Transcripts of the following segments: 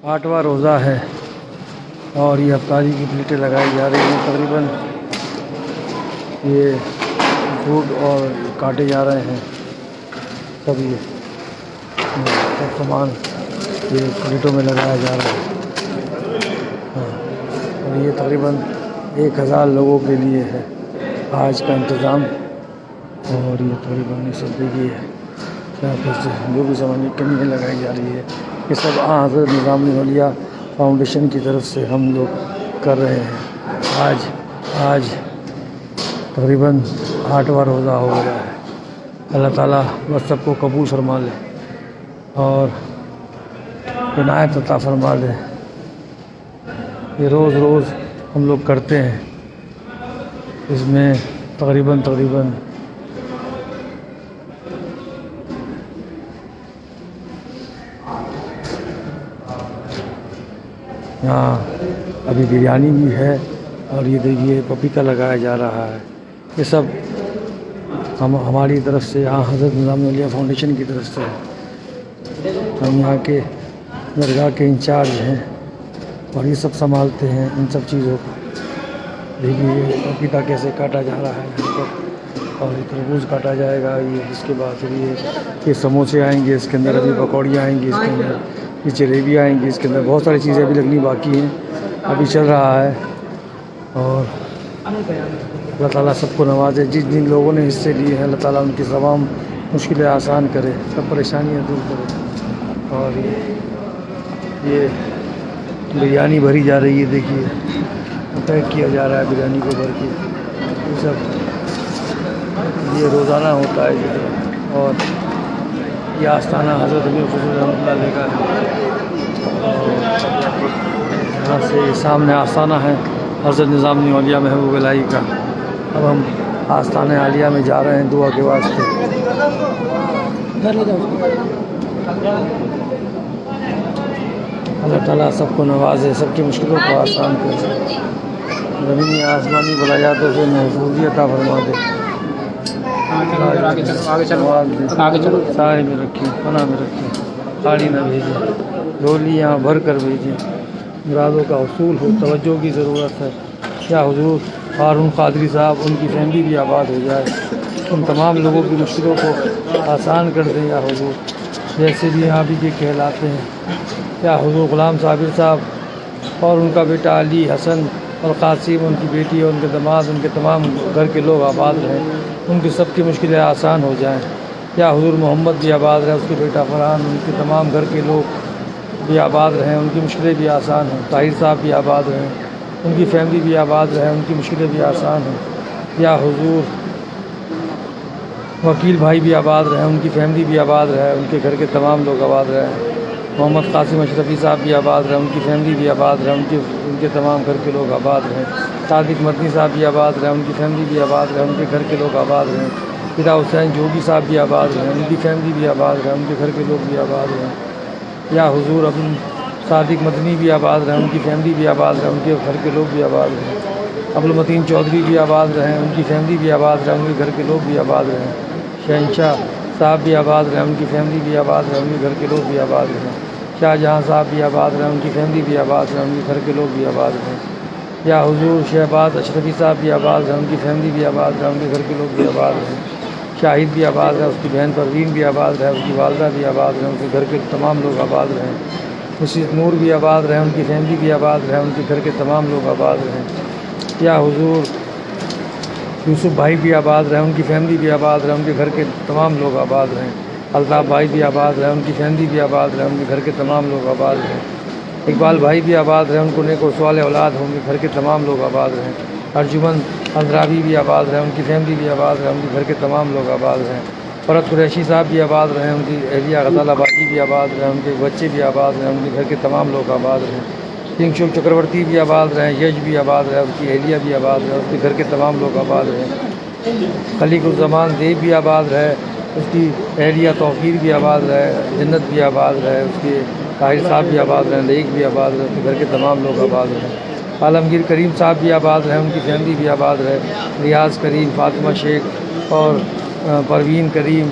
8واں روزہ ہے اور یہ افطاری کی پلیٹیں لگائی جا رہی ہیں. تقریباً یہ فروٹ اور کاٹے جا رہے ہیں. سب سب سامان یہ پلیٹوں میں لگایا جا رہا ہے. اور یہ تقریباً 1000 لوگوں کے لیے ہے آج کا انتظام. اور یہ تقریباً یہ سب دیکھیے جو بھی سامان کی کمیاں لگائی جا رہی ہے یہ سب حضرت نظام الاولیاء فاؤنڈیشن کی طرف سے ہم لوگ کر رہے ہیں. آج تقریباً 8واں روزہ ہو گیا ہے. اللہ تعالیٰ بس سب کو قبول فرما لے اور عنایت عطا فرما لے. یہ روز ہم لوگ کرتے ہیں. اس میں تقریباً یہاں ابھی بریانی بھی ہے اور یہ دیکھیے پپیتا لگایا جا رہا ہے. یہ سب ہماری طرف سے حضرت نظام الاولیاء فاؤنڈیشن کی طرف سے ہم یہاں کے درگاہ کے انچارج ہیں اور یہ سب سنبھالتے ہیں ان سب چیزوں کو. دیکھیے پپیتا کیسے کاٹا جا رہا ہے یہاں پر اور یہ تربوز کاٹا جائے گا. یہ اس کے بعد پھر یہ سموسے آئیں گے اس کے اندر, ابھی پکوڑیاں آئیں گی اس کے اندر, یہ جلیبی آئیں گی اس کے اندر. بہت ساری چیزیں ابھی لگنی باقی ہیں, ابھی چل رہا ہے. اور اللہ تعالیٰ سب کو نوازے. جن لوگوں نے حصے لیے ہیں اللہ تعالیٰ ان کی تمام مشکلیں آسان کرے, سب پریشانیاں دور کرے. اور یہ بریانی بھری جا رہی ہے. دیکھیے پیک کیا جا رہا ہے بریانی کو بھر کے. یہ سب یہ روزانہ ہوتا ہے یہ. اور یہ آستانہ حضرت امیر خسرو رحمۃ اللہ علیہ کا ہے. یہاں سے سامنے آستانہ ہے حضرت نظام الاولیاء محبوب الہی کا. اب ہم آستانہ عالیہ میں جا رہے ہیں دعا کے واسطے. اللہ تعالیٰ سب کو نوازے, سب کی مشکلوں کو آسان کرے, زمینی آسمانی بلایاتوں سے محفوظی عطا فرما دے. سائے میں رکھیں, پناہ میں رکھیں, خالی نہ بھیجیں, ڈولی یہاں بھر کر بھیجیں. مرادوں کا حصول ہو, توجہ کی ضرورت ہے. یا حضور ہارون قادری صاحب, ان کی فیملی بھی آباد ہو جائے, ان تمام لوگوں کی مشکلوں کو آسان کر دیں. یا حضور جیسے بھی یہاں بھی یہ کہلاتے ہیں. یا حضور غلام صابر صاحب اور ان کا بیٹا علی, حسن اور قاسم, ان کی بیٹی اور ان کے داماد, ان کے تمام گھر کے لوگ آباد رہیں, ان کی سب کی مشکلیں آسان ہو جائیں. یا حضور محمد بھی آباد رہے, اس کے بیٹا فرحان, ان کے تمام گھر کے لوگ بھی آباد رہیں, ان کی مشکلیں بھی آسان ہوں. طاہر صاحب بھی آباد رہیں, ان کی فیملی بھی آباد رہیں, ان کی مشکلیں بھی آسان ہوں. یا حضور وکیل بھائی بھی آباد رہیں, ان کی فیملی بھی آباد رہے, ان کے گھر کے تمام لوگ آباد رہیں. محمد قاسم اشرفی صاحب بھی آباد رہیں, ان کی فیملی بھی آباد رہے, ان کے تمام گھر کے لوگ آباد رہیں. صادق مدنی صاحب بھی آباد رہیں, ان کی فیملی بھی آباد رہے, ان کے گھر کے لوگ آباد رہیں. پتا حسین جوگی صاحب بھی آباد رہیں, ان کی فیملی بھی آباد رہے, ان کے گھر کے لوگ بھی آباد رہیں. یا حضور ابن صادق مدنی بھی آباد رہیں, ان کی فیملی بھی آباد رہے, ان کے گھر کے لوگ بھی آباد رہیں. عبدالمتین چودھری بھی آباد رہیں, ان کی فیملی بھی آباد رہے, ان کے گھر کے لوگ بھی آباد رہیں. شہنشاہ صاحب بھی آباد رہیں, ان کی فیملی بھی آباد رہے, ان کے گھر کے لوگ بھی آباد رہیں. شاہ جہاں صاحب بھی آباد رہیں, ان کی فیملی بھی آباد رہے, ان کے گھر کے لوگ بھی آباد رہیں. یا حضور شہباز اشرفی صاحب بھی آباد رہیں, ان کی فیملی بھی آباد رہے, ان کے گھر کے لوگ بھی آباد رہیں. شاہد بھی آباد رہے, اس کی بہن پروین بھی آباد رہے, اس کی والدہ بھی آباد رہیں, ان کے گھر کے تمام لوگ آباد رہیں. مشید نور بھی آباد رہیں, ان کی فیملی بھی آباد رہے, ان کے گھر کے تمام لوگ آباد رہیں. یا حضور یوسف بھائی بھی آباد رہے, ان کی فیملی بھی آباد رہے, ان کے گھر کے تمام لوگ آباد رہیں. الطاف بھائی بھی آباد رہے, ان کی فیملی بھی آباد رہے, ان کے گھر کے تمام لوگ آباد رہیں. اقبال بھائی بھی آباد رہے, ان کو نیک و صالح اولاد ہوں, ان کے گھر کے تمام لوگ آباد رہیں. ارجمن اندرابی بھی آباد رہے, ان کی فیملی بھی آباد رہے, ان کے گھر کے تمام لوگ آباد رہیں. فرت قریشی صاحب بھی آباد رہے, ان کی اہلیہ غزال آبادی بھی آباد رہے, ان کے بچے بھی آباد رہے, ان کے گھر کے تمام لوگ آباد رہیں. کنگ شوک چکرورتی بھی آباد رہے, یش بھی آباد رہے, اس کی اہلیہ بھی آباد رہے, اس کے گھر کے تمام لوگ آباد رہیں. خلیق الزمان دیو بھی آباد رہے, اس کی اہلیہ توقیر بھی آباد رہے, جنت بھی آباد رہے, اس کے طاہر صاحب بھی آباد رہے, لیک بھی آباد رہے, اس کے گھر کے تمام لوگ آباد رہیں. عالمگیر کریم صاحب بھی آباد رہے, ان کی فیملی بھی آباد رہے. ریاض کریم, فاطمہ شیخ اور پروین کریم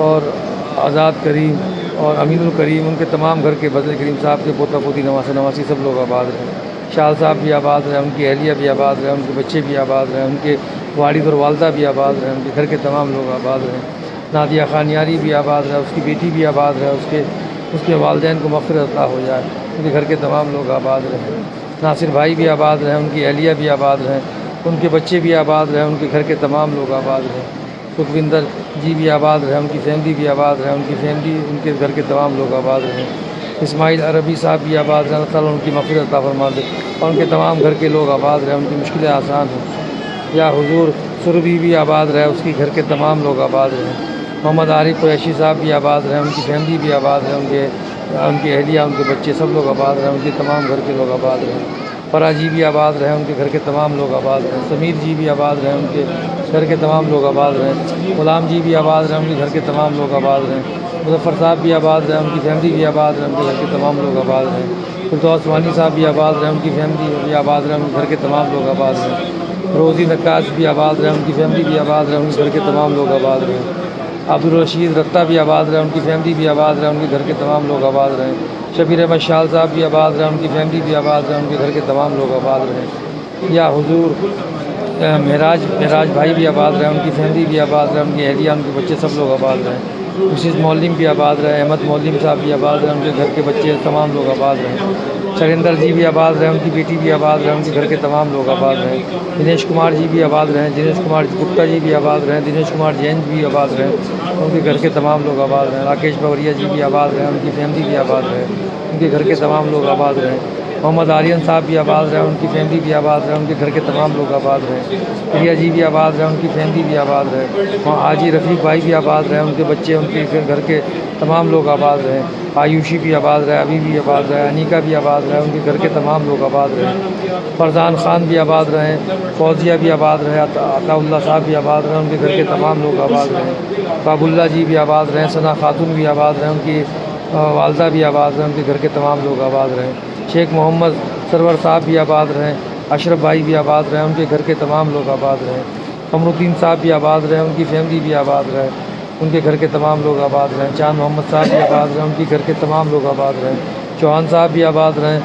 اور آزاد کریم اور امین الکریم ان کے تمام گھر کے بدل کریم صاحب کے پوتا پوتی نواسی سب لوگ آباد رہیں۔ شال صاحب بھی آباد رہیں، ان کی اہلیہ بھی آباد رہیں، ان کے بچے بھی آباد رہیں، ان کے والد اور والدہ بھی آباد رہیں، ان کے گھر کے تمام لوگ آباد رہیں۔ نادیہ خانیاری بھی آباد رہے، اس کی بیٹی بھی آباد رہے، اس کے والدین کو مغفرت عطا ہو جائے، ان کے گھر کے تمام لوگ آباد رہیں۔ ناصر بھائی بھی آباد رہیں، ان کی اہلیہ بھی آباد رہیں، ان کے بچے بھی آباد رہیں، ان کے گھر کے تمام لوگ آباد رہیں۔ سکھوندر جی بھی آباد رہیں، ان کی فیملی بھی آباد رہیں، ان کی فیملی ان کے گھر کے تمام لوگ آباد رہیں۔ اسماعیل عربی صاحب بھی آباد رہیں، اللہ تعالیٰ ان کی مغفرت عطا فرما دے اور ان کے تمام گھر کے لوگ آباد رہیں، ان کی مشکلیں آسان ہوں۔ یا حضور سربی بھی آباد رہے، اس کے گھر کے تمام لوگ آباد رہیں۔ محمد عارف قریشی صاحب بھی آباد رہیں، ان کی فیملی بھی آباد رہیں، ان کے اہلیہ، ان کے بچے سب لوگ آباد رہیں، ان کے تمام گھر کے لوگ آباد رہیں۔ فرا جی بھی آباد رہیں، ان کے گھر کے تمام لوگ آباد رہیں۔ سمیر جی بھی آباد رہیں، ان کے گھر کے تمام لوگ آباد رہیں۔ غلام جی بھی آباد رہیں، ان کے گھر کے تمام لوگ آباد رہیں۔ مظفر صاحب بھی آباد رہیں، ان کی فیملی بھی آباد رہیں، ان کے گھر کے تمام لوگ آباد رہیں۔ فردوس وانی صاحب بھی آباد رہیں، ان کی فیملی بھی آباد رہیں، ان کے گھر کے تمام لوگ آباد رہیں۔ روزی نقاش بھی آباد رہیں، ان کی فیملی بھی آباد رہیں، ان کے گھر کے تمام لوگ آباد رہیں۔ عبدالرشید رتہ بھی آباد رہیں، ان کی فیملی بھی آباد رہیں، ان کے گھر کے تمام لوگ آباد رہیں۔ شبیر احمد شال صاحب بھی آباد رہیں، ان کی فیملی بھی آباد رہیں، ان کے گھر کے تمام لوگ آباد رہیں۔ یا حضور معراج بھائی بھی آباد رہیں، ان کی فیملی بھی آباد رہیں، ان کی اہلیہ، ان کے بچے سب لوگ آباد رہیں۔ مسز مولم بھی آباد رہے، احمد مولم صاحب بھی آباد رہے، ان کے گھر کے بچے تمام لوگ آباد رہیں۔ شریندر جی بھی آباد رہے، ان کی بیٹی بھی آباد رہے، ان کے گھر کے تمام لوگ آباد رہیں۔ دنیش کمار جی بھی آباد رہیں، دنیش کمار گپتا جی بھی آباد رہیں، دنیش کمار جین بھی آباد رہیں، ان کے گھر کے تمام لوگ آباد رہیں۔ راکیش بوریا جی بھی آباد رہیں، ان کی فیملی بھی آباد رہے، ان کے گھر کے تمام لوگ آباد رہیں۔ محمد آرین صاحب بھی آباد رہے، ان کی فیملی بھی آباد رہے، ان کے گھر کے تمام لوگ آباد رہیں۔ پریا جی بھی آباد رہے، ان کی فیملی بھی آباد رہے۔ حاجی رفیق بھائی بھی آباد رہے، ان کے بچے، ان کے گھر کے تمام لوگ آباد رہیں۔ آیوشی بھی آباد رہے، ابھی بھی آباد رہے، انیکا بھی آباد رہے، ان کے گھر کے تمام لوگ آباد رہیں۔ فرزان خان بھی آباد رہے، فوزیہ بھی آباد رہے، عطا اللہ صاحب بھی آباد رہے، ان کے گھر کے تمام لوگ آباد رہیں۔ باب اللہ جی بھی آباد رہے، ثنا خاتون بھی آباد رہے، ان کی والدہ بھی آباد رہے، ان کے گھر کے تمام لوگ آباد رہیں۔ شیخ محمد سرور صاحب بھی آباد رہیں، اشرف بھائی بھی آباد رہے، ان کے گھر کے تمام لوگ آباد رہیں۔ قمر الدین صاحب بھی آباد رہے، ان کی فیملی بھی آباد رہے، ان کے گھر کے تمام لوگ آباد رہیں۔ چاند محمد صاحب بھی آباد رہے، ان کے گھر کے تمام لوگ آباد رہیں۔ چوہان صاحب بھی آباد رہیں،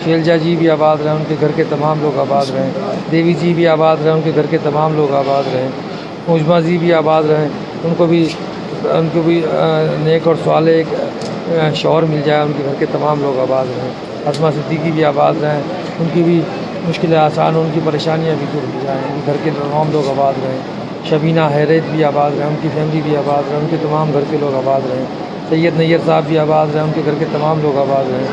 شیلجا جی بھی آباد رہیں، ان کے گھر کے تمام لوگ آباد رہیں۔ دیوی جی بھی آباد رہیں، ان کے گھر کے تمام لوگ آباد رہیں۔ مجمع جی بھی آباد رہیں، ان کو بھی نیک اور صالح ایک شوہر مل جائے، ان کے گھر کے تمام لوگ آباد رہیں۔ اسما صدیقی بھی آباد رہیں، ان کی بھی مشکلیں آسان، ان کی پریشانیاں بھی دور ہو جائیں، ان کے گھر کے تمام لوگ آباد رہیں۔ شبینہ حیرت بھی آباد رہیں، ان کی فیملی بھی آباد رہیں، ان کے تمام گھر کے لوگ آباد رہیں۔ سید نیر صاحب بھی آباد رہیں، ان کے گھر کے تمام لوگ آباد رہیں۔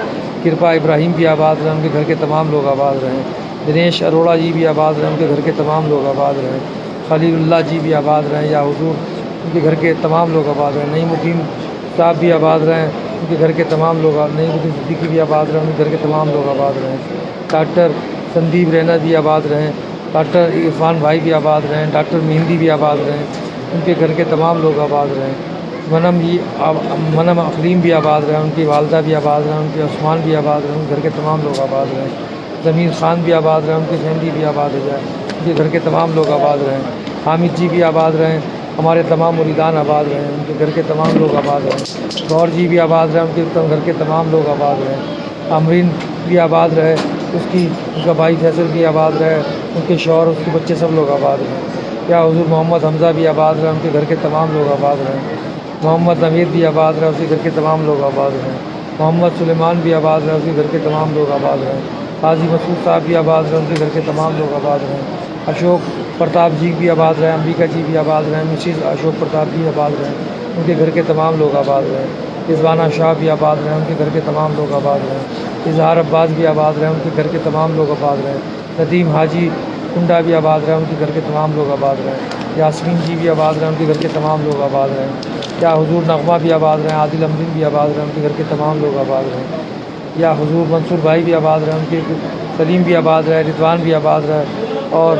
کرپا ابراہیم بھی آباد رہیں، ان کے گھر کے تمام لوگ آباد رہیں۔ دنیش اروڑا جی بھی آباد رہیں، ان کے گھر کے تمام لوگ آباد رہیں۔ خلیل اللہ جی بھی آباد رہیں، یا حضور ان کے گھر کے تمام لوگ آباد رہیں۔ نعیم الدین صاحب بھی آباد رہیں، ان کے گھر کے تمام لوگ، نعیم الدین صدیقی بھی آباد رہیں، ان کے گھر کے تمام لوگ آباد رہیں۔ ڈاکٹر سندیپ رینا بھی آباد رہیں، ڈاکٹر عرفان بھائی بھی آباد رہیں، ڈاکٹر مہندی بھی آباد رہیں، ان کے گھر کے تمام لوگ آباد رہیں۔ منم اقلیم بھی آباد رہیں، ان کی والدہ بھی آباد رہیں، ان کے عثمان بھی آباد رہیں، ان کے گھر کے تمام لوگ آباد رہیں۔ ضمیر خان بھی آباد رہیں، ان کی فیملی بھی آباد ہو جائے، ان کے گھر کے تمام لوگ آباد رہیں۔ حامد جی بھی آباد رہیں، ہمارے تمام مریدان آباد رہیں، ان کے گھر کے تمام لوگ آباد رہیں۔ گور جی بھی آباد رہیں، ان کے گھر کے تمام لوگ آباد رہیں۔ امرین بھی آباد رہے، ان کا بھائی فیصل بھی آباد رہے، ان کے شوہر، اس کے بچے سب لوگ آباد رہیں۔ یا حضور محمد حمزہ بھی آباد رہے، ان کے گھر کے تمام لوگ آباد رہیں۔ محمد امیر بھی آباد رہے، اس کے گھر کے تمام لوگ آباد رہیں۔ محمد سلیمان بھی آباد رہے، اس کے گھر کے تمام لوگ آباد رہیں۔ قاضی مسعود صاحب بھی آباد رہے، ان کے گھر کے تمام لوگ آباد رہیں۔ اشوک پرتاپ جی بھی آباد رہے، امبیکا جی بھی آباد رہے، مسز اشوک پرتاپ بھی آباد رہے، ان کے گھر کے تمام لوگ آباد رہیں۔ رضوانہ شاہ بھی آباد رہے، ان کے گھر کے تمام لوگ آباد رہیں۔ اظہار عباس بھی آباد رہے، ان کے گھر کے تمام لوگ آباد رہیں۔ ندیم حاجی کنڈا بھی آباد رہے، ان کے گھر کے تمام لوگ آباد رہیں۔ یاسمین جی بھی آباد رہے، ان کے گھر کے تمام لوگ آباد رہیں۔ یا حضور نغمہ بھی آباد رہے، عادل امرین بھی آباد رہے، ان کے گھر کے تمام لوگ آباد رہیں۔ یا حضور منصور بھائی بھی آباد رہے، ان کے سلیم بھی آباد رہے، رضوان بھی آباد رہے، اور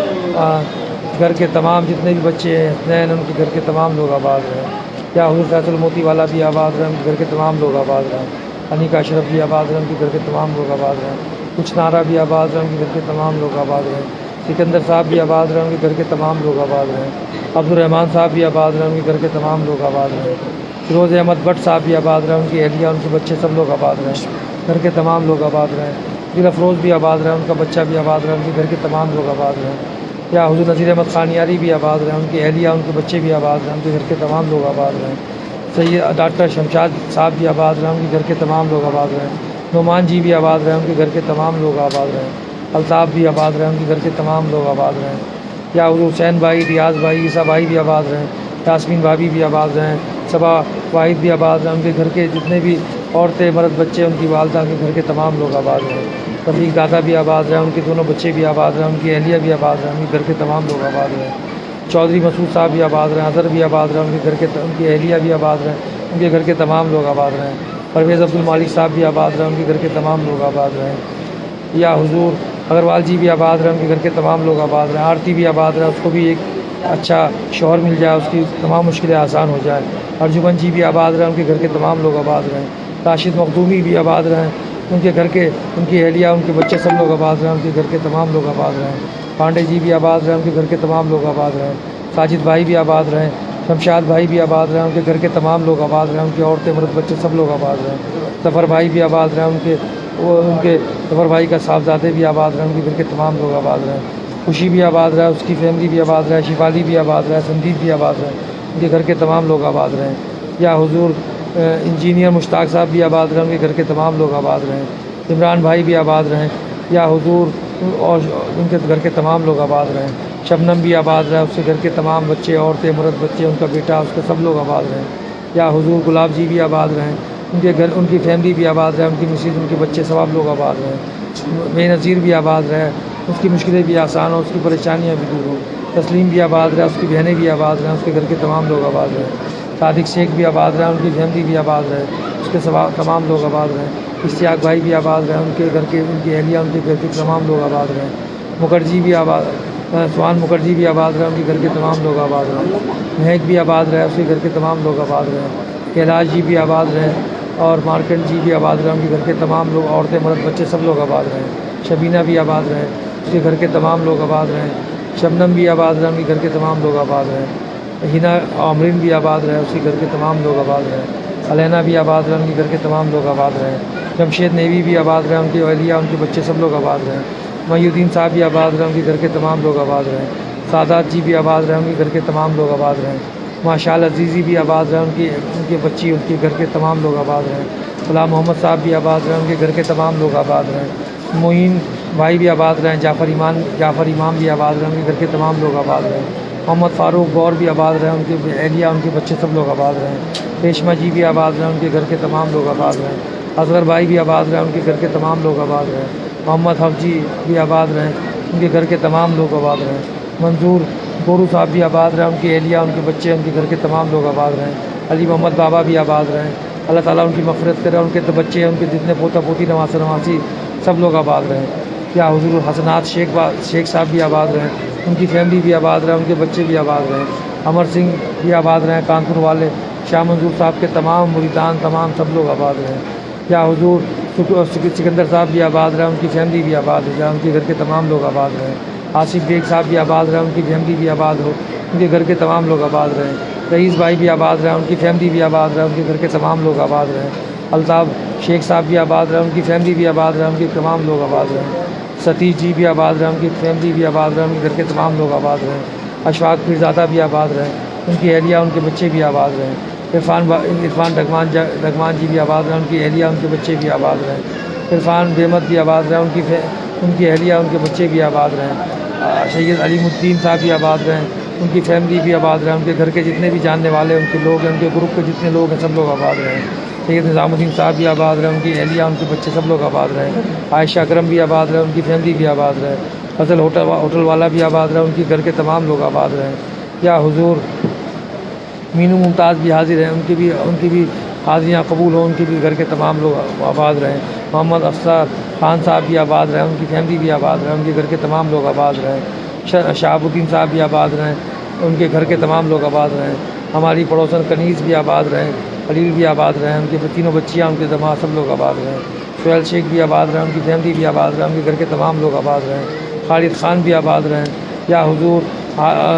گھر کے تمام جتنے بھی بچے ہیں حسنین، ان کے گھر کے تمام لوگ آباد رہیں۔ یا حضور فیصل موتی والا بھی آباد رہے، ان کے گھر کے تمام لوگ آباد رہیں۔ انیکا اشرف بھی آباد رہے، ان کے گھر کے تمام لوگ آباد رہیں۔ کچھ نعرہ بھی آباد رہے، ان کے گھر کے تمام لوگ آباد رہیں۔ سکندر صاحب بھی آباد رہے، ان کے گھر کے تمام لوگ آباد رہیں۔ عبد الرحمان صاحب بھی آباد رہے، ان کے گھر کے تمام لوگ آباد رہیں۔ فیروز احمد بٹ صاحب بھی آباد رہیں، ان کی اہلیہ ان کے بچے سب لوگ آباد رہیں، گھر کے تمام لوگ آباد رہیں۔ دل افروز بھی آباد رہیں، ان کا بچہ بھی آباد رہے، ان کے گھر کے تمام لوگ آباد رہیں۔ یا حضور نذیر احمد خانیاری بھی آباد رہیں، ان کی اہلیہ ان کے بچے بھی آباد رہیں، ان کے گھر کے تمام لوگ آباد رہیں۔ سید ڈاکٹر شمشاد صاحب بھی آباد رہیں، ان کے گھر کے تمام لوگ آباد رہیں۔ نعمان جی بھی آباد رہیں، ان کے گھر کے تمام لوگ آباد رہیں۔ الطاف بھی آباد رہیں، ان کے گھر کے تمام لوگ آباد رہیں۔ یا حضور حسین بھائی، ریاض بھائی، عیسیٰ بھائی بھی آباد رہیں، یاسمین بھابھی بھی آباد رہیں، صبا واحد بھی آباد رہیں، ان کے گھر کے جتنے بھی عورتیں مرد بچے، ان کی والدہ کے گھر کے تمام لوگ آباد رہیں۔ رفیق دادا بھی آباد رہیں، ان کے دونوں بچے بھی آباد رہیں، ان کی اہلیہ بھی آباد رہیں، ان کے گھر کے تمام لوگ آباد رہیں۔ چودھری مسعود صاحب بھی آباد رہیں، اظہر بھی آباد رہیں، ان کے گھر کے ان کی اہلیہ بھی آباد رہیں، ان کے گھر کے تمام لوگ آباد رہیں۔ پرویز عبد المالک صاحب بھی آباد رہیں، ان کے گھر کے تمام لوگ آباد رہیں۔ یا حضور اگروال جی بھی آباد رہیں، ان کے گھر کے تمام لوگ آباد رہیں۔ آرتی بھی آباد رہیں، اس کو بھی ایک اچھا شوہر مل جائے، اس کی تمام مشکلیں آسان ہو جائیں۔ ارجمن جی بھی آباد رہیں، ان کے گھر کے تمام لوگ آباد رہیں۔ راشد مخدومی بھی آباد رہیں، ان کے گھر کے ان کی اہلیہ ان کے بچے سب لوگ آباد رہیں، ان کے گھر کے تمام لوگ آباد رہیں۔ پانڈے جی بھی آباد رہیں، ان کے گھر کے تمام لوگ آباد رہیں۔ ساجد بھائی بھی آباد رہیں، شمشاد بھائی بھی آباد رہیں، ان کے گھر کے تمام لوگ آباد رہیں، ان کی عورتیں مرد بچے سب لوگ آباد رہیں۔ ظفر بھائی بھی آباد رہیں، ان کے ظفر بھائی کا صاحبزادے بھی آباد رہیں، ان کے گھر کے تمام لوگ آباد رہیں۔ خوشی بھی آباد رہے، اس کی فیملی بھی آباد رہے، شفالی بھی آباد رہے، سندیپ بھی آباد رہے، ان کے گھر کے تمام لوگ آباد رہیں۔ یا حضور انجینئر مشتاق صاحب بھی آباد رہیں، ان کے گھر کے تمام لوگ آباد رہیں۔ عمران بھائی بھی آباد رہیں، یا حضور اور ان کے گھر کے تمام لوگ آباد رہیں۔ شبنم بھی آباد رہے، اس کے گھر کے تمام بچے، عورتیں، مرد بچے، ان کا بیٹا، اس کے سب لوگ آباد رہیں۔ یا حضور گلاب جی بھی آباد رہیں، ان کے گھر ان کی فیملی بھی آباد رہے، ان کی مسز، ان کے بچے سب لوگ آباد رہیں۔ بے نظیر بھی آباد رہے، اس کی مشکلیں بھی آسان ہوں، اس کی پریشانیاں بھی دور ہوں۔ تسلیم بھی آباد رہے، اس کی بہنیں بھی آباد رہیں، اس کے گھر کے تمام لوگ آباد رہیں۔ صادق شیخ بھی آباد رہے، ان کی فیملی بھی آباد رہے، اس کے تمام لوگ آباد رہیں۔ اشتیاق بھائی بھی آباد رہے، ان کے گھر کے ان کی اہلیہ، ان کے گھر کے تمام لوگ آباد رہیں۔ مکھرجی بھی آباد سوان مکھرجی بھی آباد رہے، ان کے گھر کے تمام لوگ آباد رہیں۔ مہک بھی آباد رہے، اس کے گھر کے تمام لوگ آباد رہیں۔ کیلاش جی بھی آباد رہیں، اور مارکنڈ جی بھی آباد رہے، ان کے گھر کے تمام لوگ، عورتیں، مرد بچے سب لوگ آباد رہیں۔ شبینہ بھی آباد رہے، اس کے گھر کے تمام لوگ آباد رہیں۔ شبنم بھی آباد رہے، ان کے گھر کے تمام لوگ آباد رہیں۔ ہنا عامرین بھی آباد رہے، اس کے گھر کے تمام لوگ آباد رہیں۔ علینا بھی آباد رہے، ان کے گھر کے تمام لوگ آباد رہیں۔ جمشید نیوی بھی آباد رہے، ان کی اہلیہ، ان کے بچے سب لوگ آباد رہیں۔ محی الدین صاحب بھی آباد رہے، ان کے گھر کے تمام لوگ آباد رہیں۔ سادات جی بھی آباد رہے، ان کے گھر کے تمام لوگ آباد رہیں۔ ماشاء عزیزی بھی آباد رہے، ان کی بچی، ان کے گھر کے تمام لوگ آباد رہیں۔ غلام محمد صاحب بھی آباد رہے، ان کے گھر کے تمام لوگ آباد رہیں۔ معین بھائی بھی آباد رہیں، جعفر امام بھی آباد رہے، ان کے گھر کے تمام لوگ آباد رہیں۔ محمد فاروق گور بھی آباد رہے، ان کے اہلیہ، ان کے بچے سب لوگ آباد رہیں۔ ریشمہ جی بھی آباد رہے، ان کے گھر کے تمام لوگ آباد رہیں۔ اصغر بھائی بھی آباد رہے، ان کے گھر کے تمام لوگ آباد رہیں۔ محمد حفظ جی بھی آباد رہیں، ان کے گھر کے تمام لوگ آباد رہیں۔ منظور گورو صاحب بھی آباد رہے، ان کی اہلیہ، ان کے بچے، ان کے گھر کے تمام لوگ آباد رہیں۔ علی محمد بابا بھی آباد رہیں، اللہ تعالیٰ ان کی مغفرت کرے، ان کے بچے، ان کے جتنے پوتا پوتی، نواز نواسی، سب لوگ آباد رہیں۔ یا حضور حسنات شیخ صاحب بھی آباد رہیں، ان کی فیملی بھی آباد رہے، ان کے بچے بھی آباد رہیں۔ امر سنگھ بھی آباد رہیں، کانپور والے۔ شاہ منظور صاحب کے تمام مریدان، تمام سب لوگ آباد رہیں۔ یا حضور سکندر صاحب بھی آباد رہے، ان کی فیملی بھی آباد ہو جائے، ان کے گھر کے تمام لوگ آباد رہیں۔ آصف بیگ صاحب بھی آباد رہے، ان کی فیملی بھی آباد ہو، ان کے گھر کے تمام لوگ آباد رہیں۔ رئیس بھائی بھی آباد رہے، ان کی فیملی بھی آباد رہے، ان کے گھر کے تمام لوگ آباد رہیں۔ الطاف شیخ صاحب بھی آباد رہے، ان کی فیملی بھی آباد رہے، ان کے تمام لوگ آباد رہیں۔ ستیش جی بھی آباد رہے، ان کی فیملی بھی آباد رہے، ان کے گھر کے تمام لوگ آباد رہیں۔ اشفاق پیرزادہ بھی آباد رہے، ان کی اہلیہ، ان کے بچے بھی آباد رہیں۔ عرفان ڈگمان جی بھی آباد رہے، ان کی اہلیہ، ان کے بچے بھی آباد رہیں۔ عرفان بےمت بھی آباد رہے، ان کی اہلیہ، ان کے بچے بھی آباد رہیں۔ سید علیم الدین صاحب بھی آباد رہیں، ان کی فیملی بھی آباد رہیں، ان کے گھر کے جتنے بھی جاننے والے ان کے لوگ ہیں، ان کے گروپ کے جتنے لوگ ہیں، سب لوگ آباد رہیں۔ سید نظام الدین صاحب بھی آباد رہے، ان کی اہلیہ، ان کے بچے سب لوگ آباد رہیں۔ عائشہ اکرم بھی آباد رہے، ان کی فیملی بھی آباد رہے۔ فضل ہوٹل والا بھی آباد رہے، ان کے گھر کے تمام لوگ آباد رہیں۔ یا حضور مینو ممتاز بھی حاضر ہیں، ان کی بھی حاضریاں قبول ہوں، ان کے بھی گھر کے تمام لوگ آباد رہیں۔ محمد افسر خان صاحب بھی آباد رہیں، ان کی فیملی بھی آباد رہیں، ان کے گھر کے تمام لوگ آباد رہیں۔ شہاب الدین صاحب بھی آباد رہیں، ان کے گھر کے تمام لوگ آباد رہیں۔ ہماری پڑوسن کنیز بھی آباد رہیں، خلیل بھی آباد رہیں، ان کے تینوں بچیاں، ان کے دماغ سب لوگ آباد رہیں۔ سہیل شیخ بھی آباد رہیں، ان کی فیملی بھی آباد رہیں، ان کے گھر کے تمام لوگ آباد رہیں۔ خالد خان بھی آباد رہیں۔ یا حضور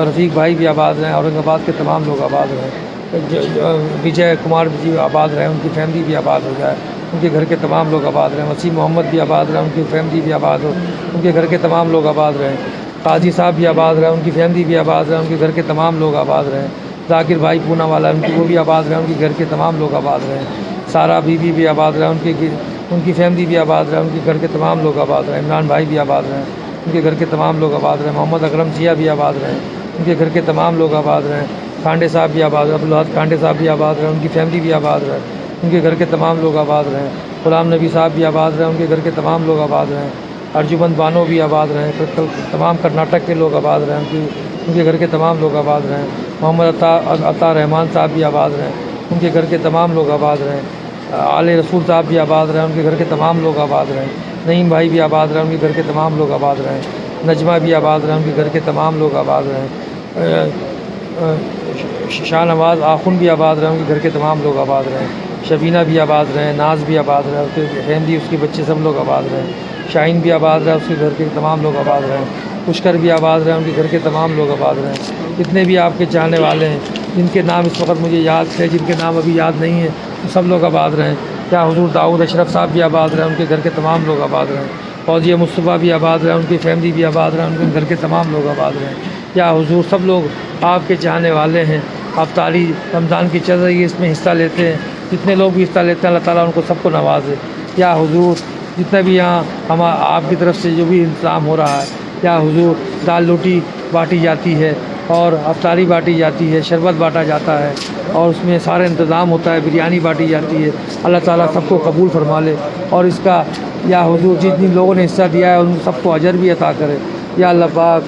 رفیق بھائی بھی آباد رہیں، اورنگ آباد کے تمام لوگ آباد رہیں۔ وجے کمار جی آباد رہے، ان کی فیملی بھی آباد ہو جائے، ان کے گھر کے تمام لوگ آباد رہیں۔ وسیم محمد بھی آباد رہے، ان کی فیملی بھی آباد ہو، ان کے گھر کے تمام لوگ آباد رہیں۔ قاضی صاحب بھی آباد رہے، ان کی فیملی بھی آباد رہے، ان کے گھر کے تمام لوگ آباد رہیں۔ ذاکر بھائی پونا والا، ان کی وہ بھی آباد رہے، ان کے گھر کے تمام لوگ آباد رہیں۔ سارا بی بی بھی آباد رہے، ان کی فیملی بھی آباد رہے، ان کے گھر کے تمام لوگ آباد رہیں۔ عمران بھائی بھی آباد رہیں، ان کے گھر کے تمام لوگ آباد رہیں۔ محمد اکرم سیاہ بھی آباد رہیں، ان کے گھر کے تمام لوگ آباد رہیں۔ کھانڈے صاحب بھی آباد رہے، عبدالحد کھانڈے صاحب بھی آباد رہے، ان کی فیملی بھی آباد رہے، ان کے گھر کے تمام لوگ آباد رہیں۔ غلام نبی صاحب بھی آباد رہے، ان کے گھر کے تمام لوگ آباد رہیں۔ ارجمند بانو بھی آباد رہیں، تمام کرناٹک کے لوگ آباد رہیں، ان کے گھر کے تمام لوگ آباد رہیں۔ محمد عطا رحمان صاحب بھی آباد رہیں، ان کے گھر کے تمام لوگ آباد رہیں۔ آل رسول صاحب بھی آباد رہیں، ان کے گھر کے تمام لوگ آباد رہیں۔ نعیم بھائی بھی آباد رہیں، ان کے گھر کے تمام لوگ آباد رہیں۔ نجمہ بھی آباد رہیں، ان کے گھر کے تمام لوگ آباد رہیں۔ شاہ نواز آخن بھی آباد رہے، ان کے گھر کے تمام لوگ آباد رہیں۔ شبینہ بھی آباد رہے، ناز بھی آباد رہے، اس کے فیملی، اس کے بچے سب لوگ آباد رہیں۔ شاہین بھی آباد رہے، اس کے گھر کے تمام لوگ آباد رہیں۔ پشکر بھی آباد رہے، ان کے گھر کے تمام لوگ آباد رہیں۔ جتنے بھی آپ کے چاہنے والے ہیں، جن کے نام اس وقت مجھے یاد ہے، جن کے نام ابھی یاد نہیں ہیں، وہ سب لوگ آباد رہیں۔ کیا حضور داؤد اشرف صاحب بھی آباد رہے، ان کے گھر کے تمام لوگ آباد رہیں۔ فوزیہ مصطفیٰ بھی آباد رہے، ان کی فیملی بھی آباد رہے، ان کے گھر کے تمام لوگ آباد رہیں۔ یا حضور سب لوگ آپ کے چاہنے والے ہیں، افطاری رمضان کی چل رہی ہے، اس میں حصہ لیتے ہیں، جتنے لوگ بھی حصہ لیتے ہیں اللہ تعالیٰ ان کو سب کو نوازے۔ یا حضور جتنے بھی یہاں آپ کی طرف سے جو بھی انتظام ہو رہا ہے، یا حضور دال روٹی بانٹی جاتی ہے اور افطاری بانٹی جاتی ہے، شربت بانٹا جاتا ہے اور اس میں سارا انتظام ہوتا ہے، بریانی بانٹی جاتی ہے، اللہ تعالیٰ سب کو قبول فرما لے اور اس کا یا حضور جن لوگوں نے حصہ دیا ہے ان سب کو اجر بھی عطا کرے۔ یا اللہ پاک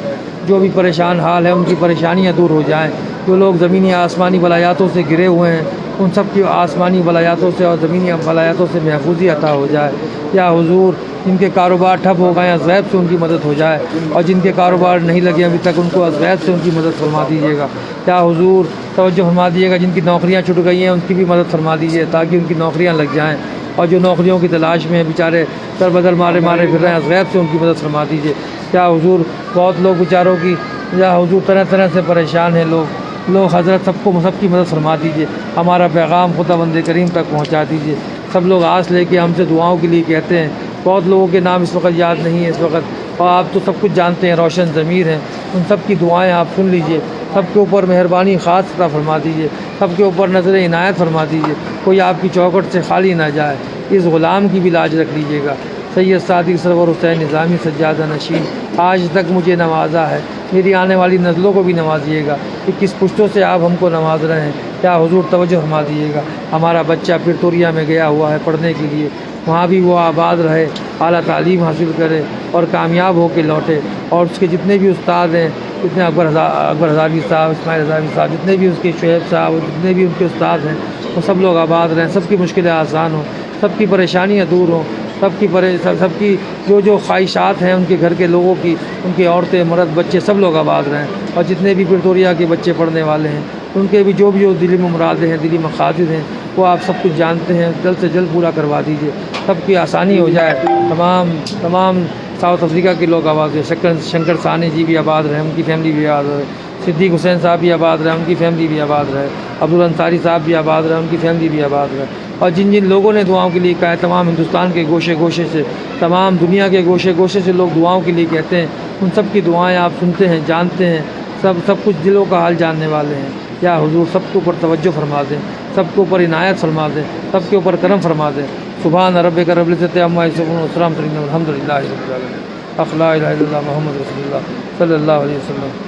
جو بھی پریشان حال ہے ان کی پریشانیاں دور ہو جائیں، جو لوگ زمینی آسمانی بلایاتوں سے گرے ہوئے ہیں ان سب کی آسمانی بلایاتوں سے اور زمینی بلایاتوں سے محفوظی عطا ہو جائے۔ یا حضور جن کے کاروبار ٹھپ ہو گئے ہیں غیب سے ان کی مدد ہو جائے، اور جن کے کاروبار نہیں لگے ابھی تک ان کو غیب سے ان کی مدد فرما دیجیے گا۔ یا حضور توجہ فرما دیجیے گا، جن کی نوکریاں چھوٹ گئی ہیں ان کی بھی مدد فرما دیجیے تاکہ ان کی نوکریاں لگ جائیں، اور جو نوکریوں کی تلاش میں ہیں بیچارے در بدر مارے پھر رہے ہیں، غیب سے ان کی مدد فرما دیجیے۔ یا حضور بہت لوگ بیچاروں کی یا حضور طرح طرح سے پریشان ہیں لوگ حضرت سب کی مدد فرما دیجیے، ہمارا پیغام خدا بند کریم تک پہنچا دیجیے۔ سب لوگ آس لے کے ہم سے دعاؤں کے لیے کہتے ہیں، بہت لوگوں کے نام اس وقت یاد نہیں ہے اس وقت، اور آپ تو سب کچھ جانتے ہیں، روشن ضمیر ہیں، ان سب کی دعائیں آپ سن لیجیے، سب کے اوپر مہربانی خاص عطا فرما دیجیے، سب کے اوپر نظر عنایت فرما دیجیے، کوئی آپ کی چوکھٹ سے خالی نہ جائے۔ اس غلام کی بھی لاج رکھ لیجیے گا۔ سید صادق سرور حسین نظامی سجادہ نشین آج تک مجھے نوازا ہے، میری آنے والی نسلوں کو بھی نوازیے گا کہ کس پشتوں سے آپ ہم کو نواز رہے ہیں۔ کیا حضور توجہ فرما دیجیے گا، ہمارا بچہ پرتوریا میں گیا ہوا ہے پڑھنے کے لیے، وہاں بھی وہ آباد رہے، اعلیٰ تعلیم حاصل کرے اور کامیاب ہو کے لوٹے، اور اس کے جتنے بھی استاد ہیں، جتنے اکبر ہزاروی صاحب، اسماعیل ہزاروی صاحب، جتنے بھی اس کے شعیب صاحب، جتنے بھی ان کے استاد ہیں، وہ سب لوگ آباد رہیں، سب کی مشکلیں آسان ہوں، سب کی پریشانیاں دور ہوں، سب کی جو خواہشات ہیں ان کے گھر کے لوگوں کی، ان کی عورتیں مرد بچے سب لوگ آباد رہیں، اور جتنے بھی پرتوریا کے بچے پڑھنے والے ہیں ان کے بھی جو دلی میں مرادیں ہیں، دلی مقاصد ہیں، وہ آپ سب کچھ جانتے ہیں، جلد سے جلد پورا کروا دیجیے، سب کی آسانی ہو جائے۔ تمام ساؤتھ افریقہ کے لوگ آباد رہے، شنکر ثانی جی بھی آباد رہے، ان کی فیملی بھی آباد رہے، صدیق حسین صاحب بھی آباد رہے، ان کی فیملی بھی آباد رہے، عبدالانصاری صاحب بھی آباد رہے، ان کی فیملی بھی آباد رہے، اور جن لوگوں نے دعاؤں کے لیے کہا ہے، تمام ہندوستان کے گوشے گوشے سے، تمام دنیا کے گوشے گوشے سے لوگ دعاؤں کے لیے کہتے ہیں، ان سب کی دعائیں آپ سنتے ہیں، جانتے ہیں، سب کچھ دلوں کا حال جاننے والے ہیں۔ یا حضور سب کے اوپر توجہ فرما دیں، سب کے اوپر عنایت فرما دیں، سب کے اوپر کرم فرما دیں۔ سبحان ربک رب العزت عما یصفون والسلام علی المرسلین والحمد للہ رب العالمین۔ لا الہ الا اللہ محمد رسول اللہ صلی اللہ علیہ وسلم۔